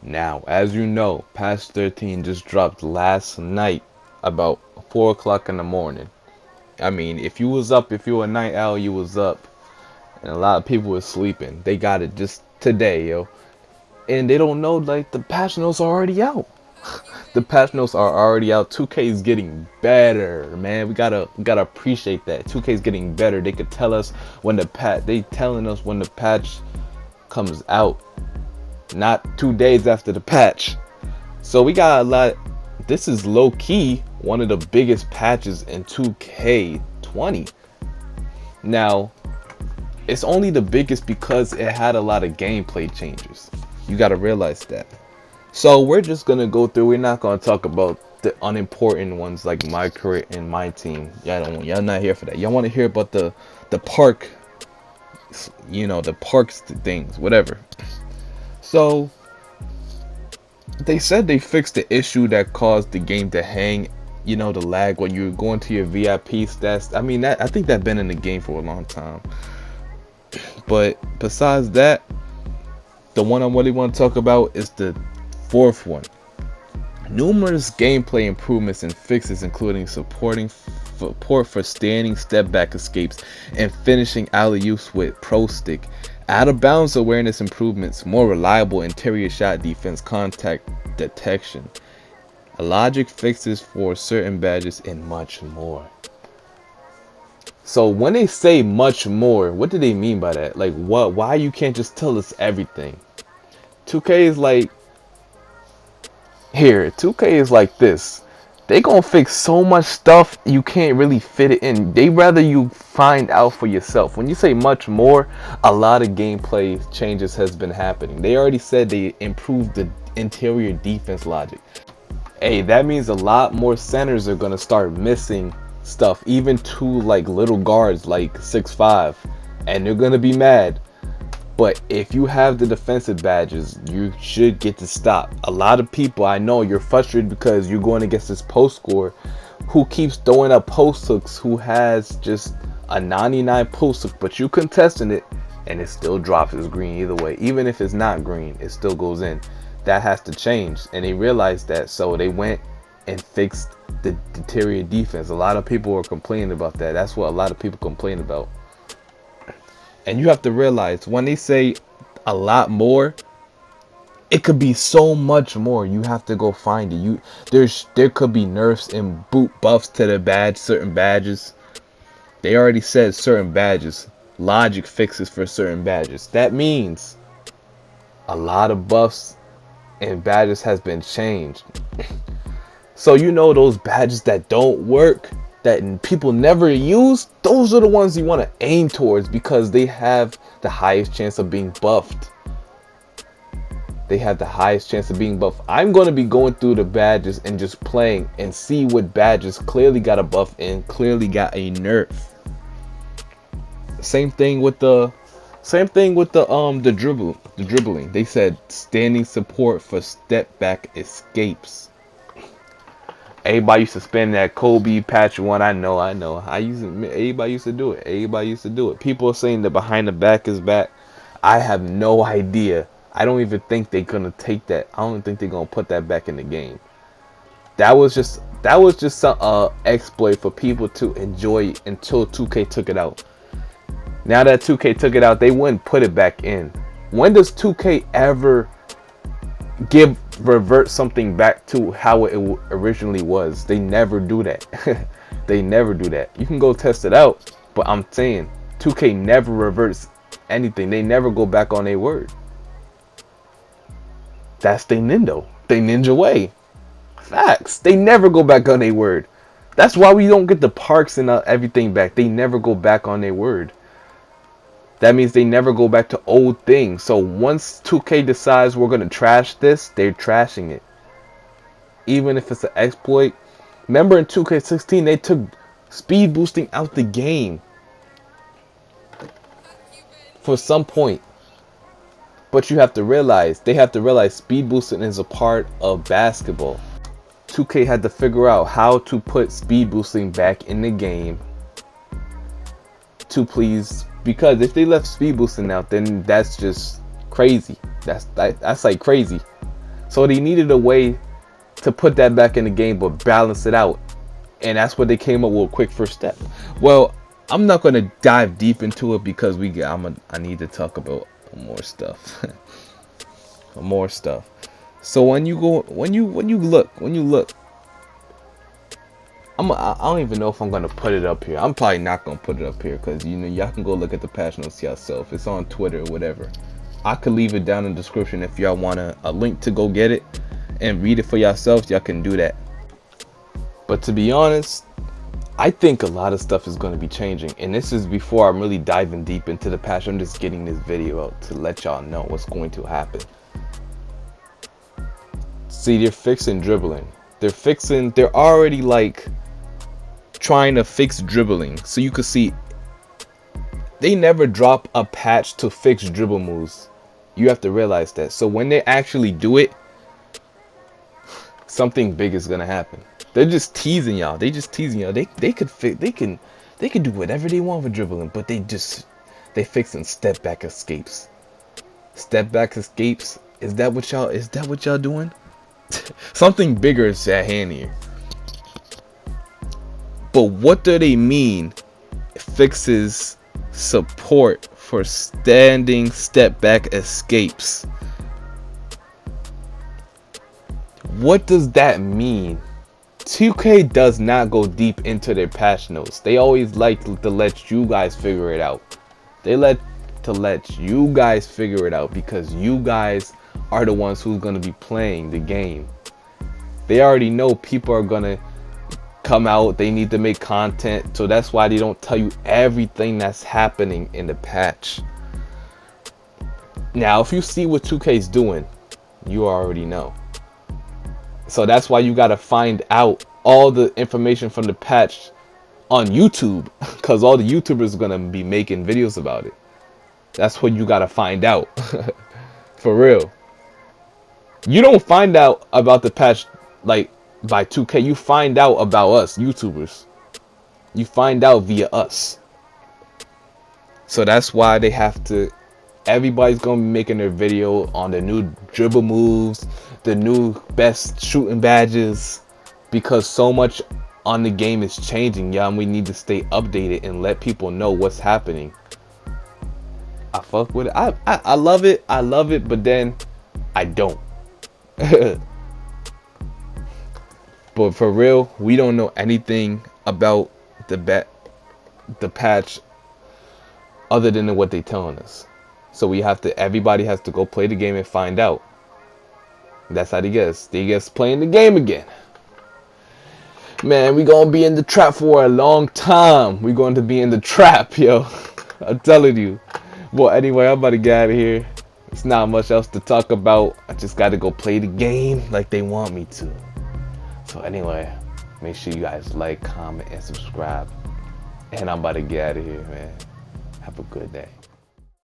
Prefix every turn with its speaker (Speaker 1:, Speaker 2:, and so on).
Speaker 1: Now, as you know, patch 13 just dropped last night about 4 o'clock in the morning. I mean, if you were a night owl, you was up. And a lot of people were sleeping. They got it just today, yo. And they don't know, like, the patch notes are already out. The patch notes are already out. 2K is getting better, man. We gotta appreciate that. 2K is getting better. They could tell us when they telling us when the patch comes out, not 2 days after the patch. So we got a lot. This is low key one of the biggest patches in 2K20. Now, it's only the biggest because it had a lot of gameplay changes. You got to realize that. So we're just gonna go through. We're not gonna talk about the unimportant ones like my career and my team. Y'all not here for that. Y'all want to hear about the park, the parks things, whatever. So they said they fixed the issue that caused the game to hang. The lag when you're going to your VIP stats. I mean, I think that's been in the game for a long time. But besides that, the one I really want to talk about is the fourth one. Numerous gameplay improvements and fixes, including support for standing step back escapes and finishing alley-oops with pro stick, out of bounds awareness improvements, more reliable interior shot defense, contact detection, logic fixes for certain badges, and much more. So when they say much more, what do they mean by that? Like, what? Why you can't just tell us everything? 2K is like, here, 2K is like this. They gonna fix so much stuff you can't really fit it in. They rather you find out for yourself. When you say much more, a lot of gameplay changes has been happening. They already said they improved the interior defense logic. Hey, that means a lot more centers are gonna start missing stuff, even two like little guards like 6'5", and they're gonna be mad. But if you have the defensive badges, you should get to stop. A lot of people, I know you're frustrated because you're going against this post scorer who keeps throwing up post hooks, who has just a 99 post hook, but you contesting it and it still drops as green either way. Even if it's not green, it still goes in. That has to change, and they realized that, so they went and fixed the interior defense. A lot of people were complaining about that. That's what a lot of people complain about. And you have to realize when they say a lot more, it could be so much more. You have to go find it. There could be nerfs and boot buffs to the certain badges. They already said certain badges, logic fixes for certain badges. That means a lot of buffs and badges has been changed. So those badges that don't work, that people never use, those are the ones you want to aim towards because they have the highest chance of being buffed. I'm going to be going through the badges and just playing and see what badges clearly got a buff and clearly got a nerf. Same thing with the dribbling. They said standing support for step back escapes. Everybody used to spam that Kobe patch one. I know. Everybody used to do it. People are saying that behind the back is back. I have no idea. I don't even think they're gonna take that. I don't think they're gonna put that back in the game. That was just some exploit for people to enjoy until 2K took it out. Now that 2K took it out, they wouldn't put it back in. When does 2K ever revert something back to how it originally was? They never do that. They never do that. You can go test it out, but I'm saying 2K never reverts anything. They never go back on their word. That's they ninja way. Facts. They never go back on their word. That's why we don't get the parks and everything back. They never go back on their word. That means they never go back to old things. So once 2K decides we're going to trash this, they're trashing it. Even if it's an exploit. Remember in 2K16, they took speed boosting out the game. For some point. But they have to realize speed boosting is a part of basketball. 2K had to figure out how to put speed boosting back in the game to please. Because if they left speed boosting out, then that's just crazy. That's like crazy. So they needed a way to put that back in the game, but balance it out. And that's what they came up with, a quick first step. Well, I'm not gonna dive deep into it because I need to talk about more stuff. More stuff. So when you look, I don't even know if I'm gonna put it up here. I'm probably not gonna put it up here because y'all can go look at the patch notes yourself. It's on Twitter or whatever. I could leave it down in the description if y'all want a link to go get it and read it for yourselves. Y'all can do that. But to be honest, I think a lot of stuff is going to be changing, and this is before I'm really diving deep into the patch. I'm just getting this video out to let y'all know what's going to happen. See, they're fixing dribbling. They're already like trying to fix dribbling. So you can see they never drop a patch to fix dribble moves. You have to realize that. So when they actually do it, something big is gonna happen. They're just teasing y'all. They can do whatever they want with dribbling, but they fixing step back escapes. Step back escapes. Is that what y'all doing? Something bigger is at hand here. But what do they mean? It fixes support for standing step back escapes. What does that mean? 2K does not go deep into their patch notes. They always like to let you guys figure it out. They let you guys figure it out because you guys are the ones who's going to be playing the game. They already know people are going to come out. They need to make content. So that's why they don't tell you everything that's happening in the patch. Now, if you see what 2K's doing, you already know. So that's why you got to find out all the information from the patch on YouTube, because all the YouTubers are going to be making videos about it. That's what you got to find out. For real. You don't find out about the patch like by 2K. You find out about us YouTubers. You find out via us. So that's why they have to. Everybody's gonna be making their video on the new dribble moves, the new best shooting badges, because so much on the game is changing, y'all, and we need to stay updated and let people know what's happening. I fuck with it. I love it. I love it, but then I don't. But for real, we don't know anything about the patch other than what they telling us. So everybody has to go play the game and find out. That's how they guess playing the game again. Man, we gonna be in the trap for a long time. We going to be in the trap, yo. I'm telling you. Well, anyway, I'm about to get out of here. It's not much else to talk about. I just gotta go play the game like they want me to. So anyway, make sure you guys like, comment, and subscribe. And I'm about to get out of here, man. Have a good day.